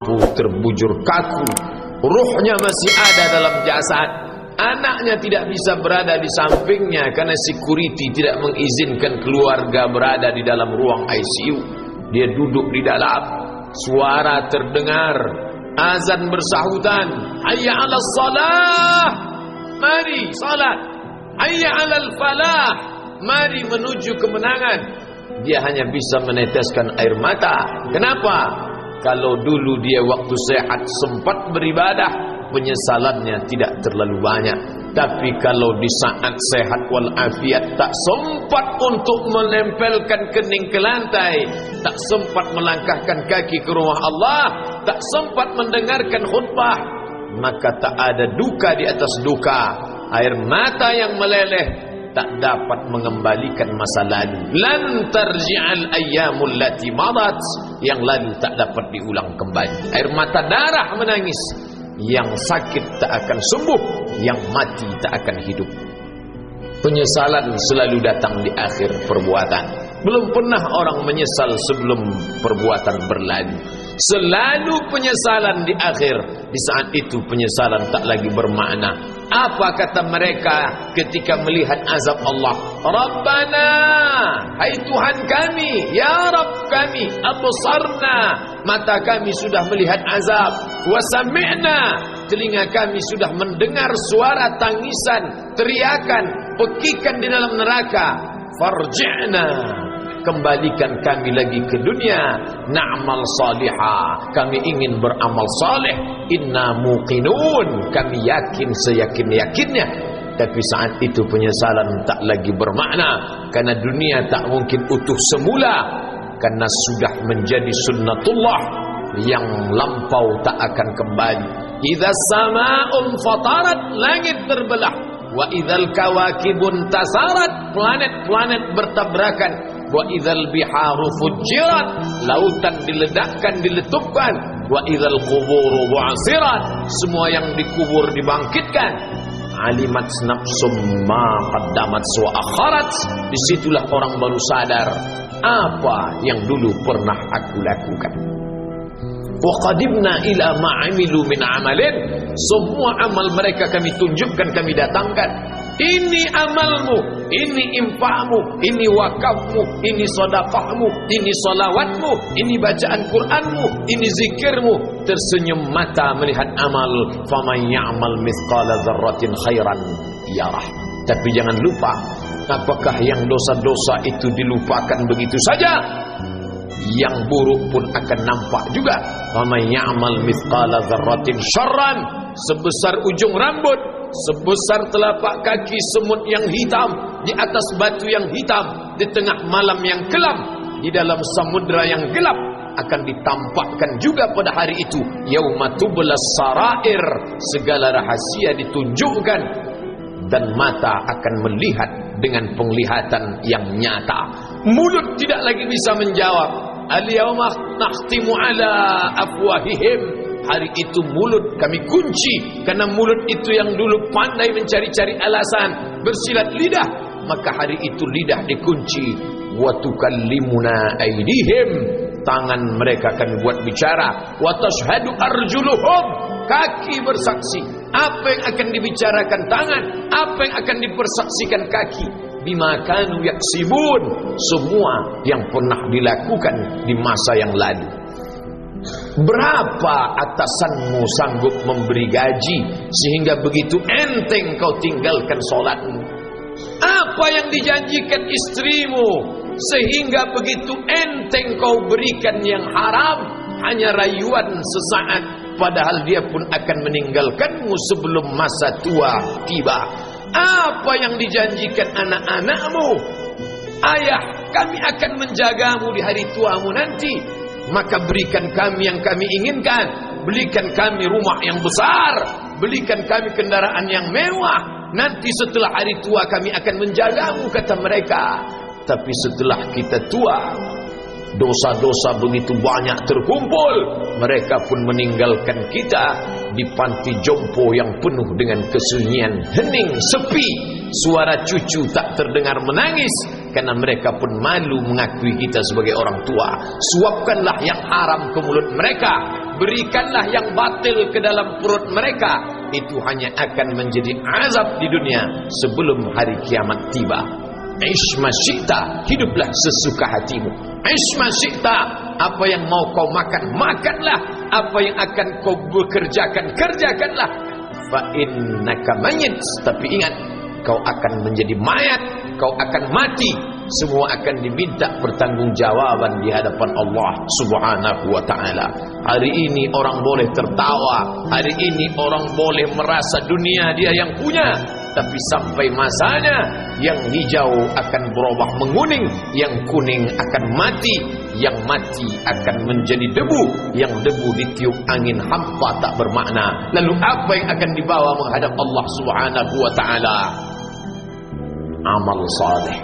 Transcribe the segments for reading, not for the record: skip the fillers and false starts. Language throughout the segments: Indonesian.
mampu, terbujur kaku, ruhnya masih ada dalam jasad. Anaknya tidak bisa berada di sampingnya karena security tidak mengizinkan keluarga berada di dalam ruang ICU. Dia duduk di dalam, suara terdengar, azan bersahutan, hayya 'alas salah, mari salat, hayya 'alal falah, mari menuju kemenangan. Dia hanya bisa meneteskan air mata. Kenapa? Kalau dulu dia waktu sehat sempat beribadah, penyesalannya tidak terlalu banyak. Tapi kalau di saat sehat walafiat tak sempat untuk menempelkan kening ke lantai, tak sempat melangkahkan kaki ke rumah Allah, tak sempat mendengarkan khutbah, maka tak ada duka di atas duka. Air mata yang meleleh tak dapat mengembalikan masa lalu. Lan tarji'al ayyamul lati madat, yang lalu tak dapat diulang kembali. Air mata darah menangis, yang sakit tak akan sembuh, yang mati tak akan hidup. Penyesalan selalu datang di akhir perbuatan. Belum pernah orang menyesal sebelum perbuatan berlalu. Selalu penyesalan di akhir. Di saat itu penyesalan tak lagi bermakna. Apa kata mereka ketika melihat azab Allah? Rabbana, hai Tuhan kami, ya Rabb kami, absarna, mata kami sudah melihat azab, wa sami'na, telinga kami sudah mendengar suara tangisan, teriakan, pekikan di dalam neraka. Farji'na, kembalikan kami lagi ke dunia, na'mal salihah, kami ingin beramal saleh, inna muqinun, kami yakin seyakin-yakinnya. Tapi saat itu penyesalan tak lagi bermakna, karena dunia tak mungkin utuh semula, karena sudah menjadi sunnatullah yang lampau tak akan kembali. Idza sama'un fatarat, langit terbelah, wa idzal kawakibun tasarat, planet-planet bertabrakan, wa idzal biharu fujirat, lautan diledakkan, diletupkan, wa idzal quburu bu'asirat, semua yang dikubur dibangkitkan. Alimat nafsum ma qaddamat wa akharat, disitulah orang baru sadar apa yang dulu pernah aku lakukan. Wa qadimna ila ma amilu min amalin, semua amal mereka kami tunjukkan, kami datangkan. Ini amalmu, ini infakmu, ini wakafmu, ini sedekahmu, ini salawatmu, ini bacaan Qur'anmu, ini zikirmu. Tersenyum mata melihat amal. Faman ya'mal mithqala dzarratin khairan yarah. Tapi jangan lupa, apakah yang dosa-dosa itu dilupakan begitu saja? Yang buruk pun akan nampak juga. Faman ya'mal mithqala dzarratin syarran, sebesar ujung rambut, sebesar telapak kaki semut yang hitam, di atas batu yang hitam, di tengah malam yang kelam, di dalam samudra yang gelap, akan ditampakkan juga pada hari itu. Yauma tublas sarair, segala rahasia ditunjukkan, dan mata akan melihat dengan penglihatan yang nyata. Mulut tidak lagi bisa menjawab. Al-yauma nakhtimu ala afwahihim, hari itu mulut kami kunci, karena mulut itu yang dulu pandai mencari-cari alasan, bersilat lidah, maka hari itu lidah dikunci. Wa tukallimuna aydihim, tangan mereka kami buat bicara. Wa tashhadu arjuluhum, kaki bersaksi. Apa yang akan dibicarakan tangan, apa yang akan dipersaksikan kaki? Bima kanu yaksibun, semua yang pernah dilakukan di masa yang lalu. Berapa atasanmu sanggup memberi gaji sehingga begitu enteng kau tinggalkan sholatmu? Apa yang dijanjikan istrimu sehingga begitu enteng kau berikan yang haram? Hanya rayuan sesaat, padahal dia pun akan meninggalkanmu sebelum masa tua tiba. Apa yang dijanjikan anak-anakmu? Ayah, kami akan menjagamu di hari tuamu nanti, maka berikan kami yang kami inginkan. Belikan kami rumah yang besar, belikan kami kendaraan yang mewah. Nanti setelah hari tua kami akan menjagamu, kata mereka. Tapi setelah kita tua, dosa-dosa begitu banyak terkumpul, mereka pun meninggalkan kita di panti jompo yang penuh dengan kesunyian, hening, sepi. Suara cucu tak terdengar menangis, karena mereka pun malu mengakui kita sebagai orang tua. Suapkanlah yang haram ke mulut mereka, berikanlah yang batil ke dalam perut mereka. Itu hanya akan menjadi azab di dunia sebelum hari kiamat tiba. Ish masyita, hiduplah sesuka hatimu. Ish masyita, apa yang mau kau makan, makanlah. Apa yang akan kau bekerjakan, kerjakanlah. Fa innaka mayyit, tapi ingat, kau akan menjadi mayat, kau akan mati. Semua akan diminta pertanggungjawaban di hadapan Allah Subhanahu wa ta'ala. Hari ini orang boleh tertawa, hari ini orang boleh merasa dunia dia yang punya, tapi sampai masanya yang hijau akan berubah menguning, yang kuning akan mati, yang mati akan menjadi debu, yang debu ditiup angin hampa tak bermakna. Lalu apa yang akan dibawa menghadap Allah Subhanahu wa ta'ala? Amal saleh.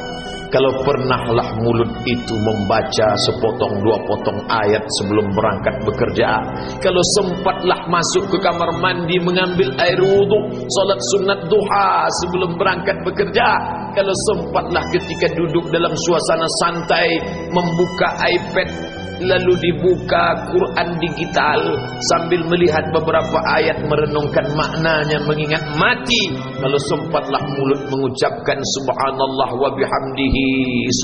Kalau pernahlah mulut itu membaca sepotong dua potong ayat sebelum berangkat bekerja, kalau sempatlah masuk ke kamar mandi mengambil air wudu, solat sunat duha sebelum berangkat bekerja, kalau sempatlah ketika duduk dalam suasana santai membuka iPad lalu dibuka Quran digital sambil melihat beberapa ayat merenungkan maknanya, mengingat mati, kalau sempatlah mulut mengucapkan subhanallah wa bihamdihi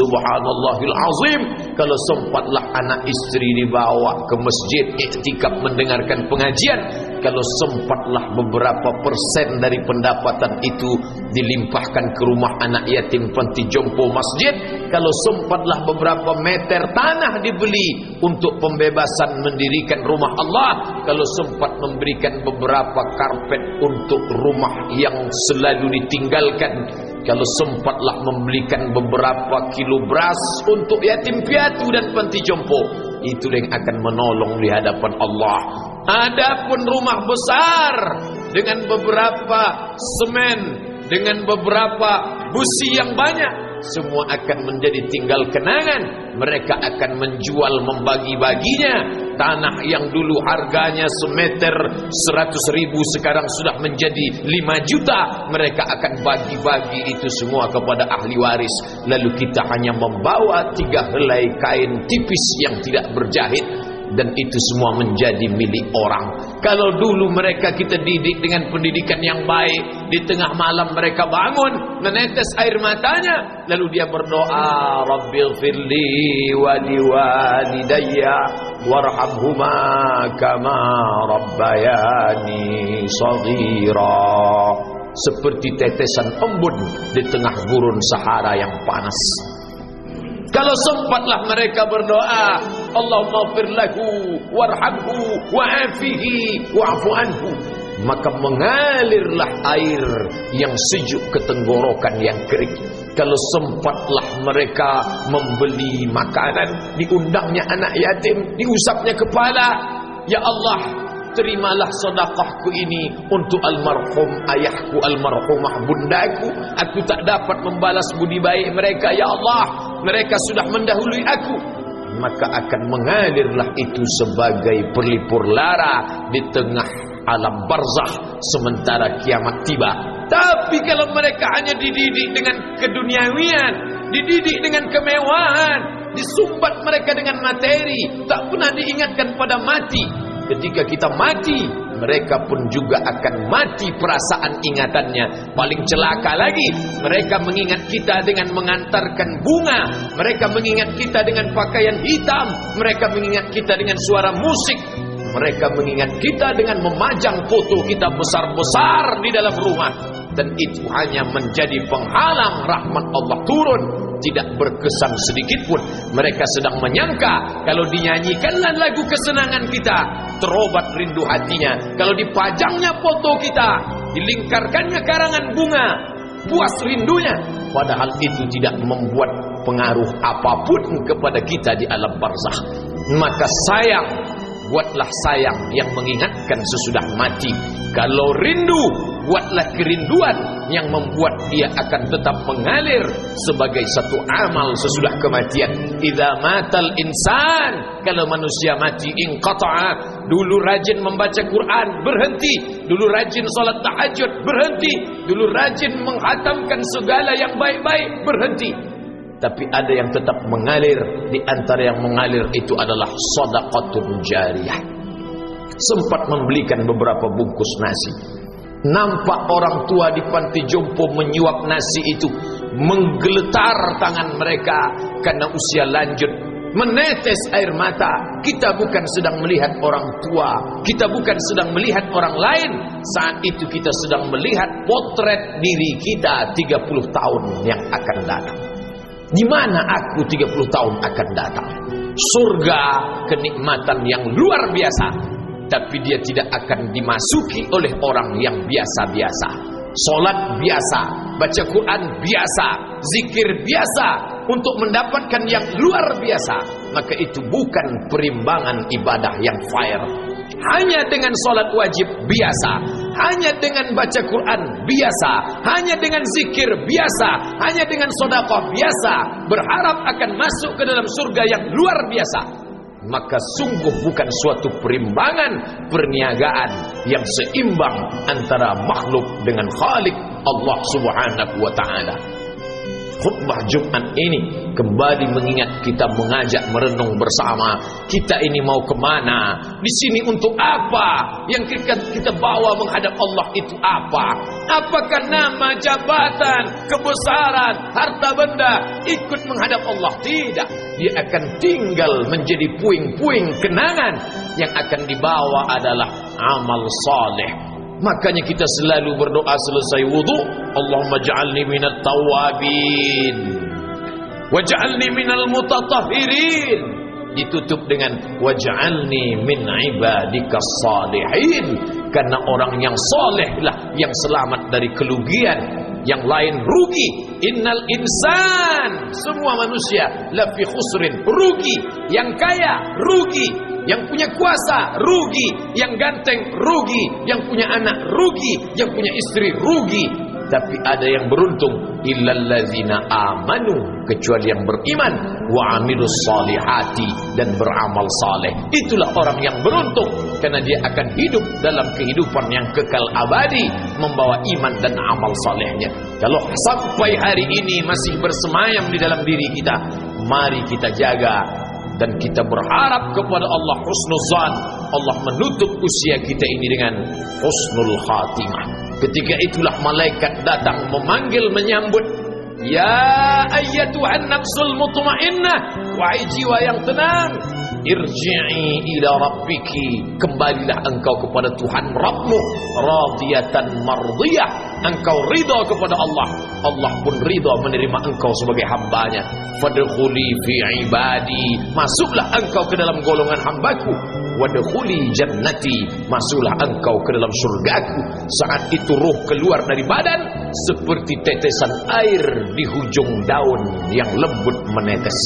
subhanallahil azim, kalau sempatlah anak istri dibawa ke masjid iktikaf mendengarkan pengajian, kalau sempatlah beberapa persen dari pendapatan itu dilimpahkan ke rumah anak yatim panti jompo masjid, kalau sempatlah beberapa meter tanah dibeli untuk pembebasan mendirikan rumah Allah, kalau sempat memberikan beberapa karpet untuk rumah yang selalu ditinggalkan, kalau sempatlah membelikan beberapa kilo beras untuk yatim piatu dan panti jompo, itu yang akan menolong di hadapan Allah. Adapun rumah besar dengan beberapa semen, dengan beberapa busi yang banyak, semua akan menjadi tinggal kenangan. Mereka akan menjual, membagi-baginya. Tanah yang dulu harganya semeter 100.000 sekarang sudah menjadi 5 juta. Mereka akan bagi-bagi itu semua kepada ahli waris. Lalu kita hanya membawa 3 helai kain tipis yang tidak berjahit, dan itu semua menjadi milik orang. Kalau dulu mereka kita didik dengan pendidikan yang baik, di tengah malam mereka bangun menetes air matanya, lalu dia berdoa, Rabbighfirli wa liwalidayya warhamhuma kama rabbayani shaghira, seperti tetesan embun di tengah gurun Sahara yang panas. Kalau sempatlah mereka berdoa, Allahumma ighfir lahu warhamhu wa'afihi wa'fu anhu, maka mengalirlah air yang sejuk ke tenggorokan yang kering. Kalau sempatlah mereka membeli makanan, diundangnya anak yatim, diusapnya kepala, ya Allah, terimalah sedekahku ini untuk almarhum ayahku, almarhumah bundaku. Aku tak dapat membalas budi baik mereka, ya Allah, mereka sudah mendahului aku. Maka akan mengalirlah itu sebagai perlipur lara di tengah alam barzakh sementara kiamat tiba. Tapi kalau mereka hanya dididik dengan keduniawian, dididik dengan kemewahan, disumbat mereka dengan materi, tak pernah diingatkan pada mati. Ketika kita mati, mereka pun juga akan mati perasaan ingatannya. Paling celaka lagi, mereka mengingat kita dengan mengantarkan bunga, mereka mengingat kita dengan pakaian hitam, mereka mengingat kita dengan suara musik, mereka mengingat kita dengan memajang foto kita besar-besar di dalam rumah. Dan itu hanya menjadi penghalang rahmat Allah turun, tidak berkesan sedikit pun. Mereka sedang menyangka kalau dinyanyikanlah lagu kesenangan kita, terobat rindu hatinya. Kalau dipajangnya foto kita, dilingkarkannya karangan bunga, puas rindunya. Padahal itu tidak membuat pengaruh apapun kepada kita di alam barzakh. Maka sayang, buatlah sayang yang mengingatkan sesudah mati. Kalau rindu, buatlah kerinduan yang membuat dia akan tetap mengalir sebagai satu amal sesudah kematian. Idza matal insan, kalau manusia mati, inqata'a. Dulu rajin membaca Quran, berhenti. Dulu rajin salat tahajud, berhenti. Dulu rajin menghatamkan segala yang baik-baik, berhenti. Tapi ada yang tetap mengalir. Di antara yang mengalir itu adalah sedekatun jariyah. sempat membelikan beberapa bungkus nasi. Nampak orang tua di panti jompo menyuap nasi itu, menggeletar tangan mereka karena usia lanjut, menetes air mata. Kita bukan sedang melihat orang tua, kita bukan sedang melihat orang lain. Saat itu kita sedang melihat potret diri kita 30 tahun yang akan datang. Di mana aku 30 tahun akan datang? Surga, kenikmatan yang luar biasa, tapi dia tidak akan dimasuki oleh orang yang biasa-biasa. Solat biasa, baca Quran biasa, zikir biasa, untuk mendapatkan yang luar biasa, maka itu bukan perimbangan ibadah yang fair. Hanya dengan solat wajib biasa, hanya dengan baca Quran biasa, hanya dengan zikir biasa, hanya dengan sedekah biasa, berharap akan masuk ke dalam surga yang luar biasa, maka sungguh bukan suatu perimbangan perniagaan yang seimbang antara makhluk dengan Khalik Allah Subhanahu wa ta'ala. Khutbah Jumat ini kembali mengingat kita, mengajak merenung bersama. Kita ini mau kemana? Di sini untuk apa? Yang kita bawa menghadap Allah itu apa? Apakah nama, jabatan, kebesaran, harta benda ikut menghadap Allah? Tidak. Dia akan tinggal menjadi puing-puing kenangan. Yang akan dibawa adalah amal saleh. Makanya kita selalu berdoa selesai wudu, Allahumma ja'alni minat tawabin waj'alni minal mutatahhirin. Ditutup dengan waj'alni min ibadikas salihin. Karena orang yang soleh lah yang selamat dari kerugian, yang lain rugi. Innal insan, semua manusia lafi khusrin, rugi. Yang kaya rugi, yang punya kuasa rugi, yang ganteng rugi, yang punya anak rugi, yang punya istri rugi. Tapi ada yang beruntung, illallazina amanu, kecuali yang beriman, wa amilus salihati, dan beramal saleh. Itulah orang yang beruntung, karena dia akan hidup dalam kehidupan yang kekal abadi, membawa iman dan amal salehnya. Kalau sampai hari ini masih bersemayam di dalam diri kita, mari kita jaga. Dan kita berharap kepada Allah husnuzan, Allah menutup usia kita ini dengan husnul khatimah. Ketika itulah malaikat datang memanggil, menyambut, ya ayyatuhan nafsul mutmainnah, wahai jiwa yang tenang, irji'i ila rabbiki, kembalilah engkau kepada Tuhan Rabbmu, radiyatan mardiyah, engkau ridha kepada Allah, Allah pun ridha menerima engkau sebagai hambanya. Fadkhuli fi ibadi, masuklah engkau ke dalam golongan hambaku. Wadkhuli jannati, masuklah engkau ke dalam surgaku. Saat itu ruh keluar dari badan seperti tetesan air di hujung daun yang lembut menetes.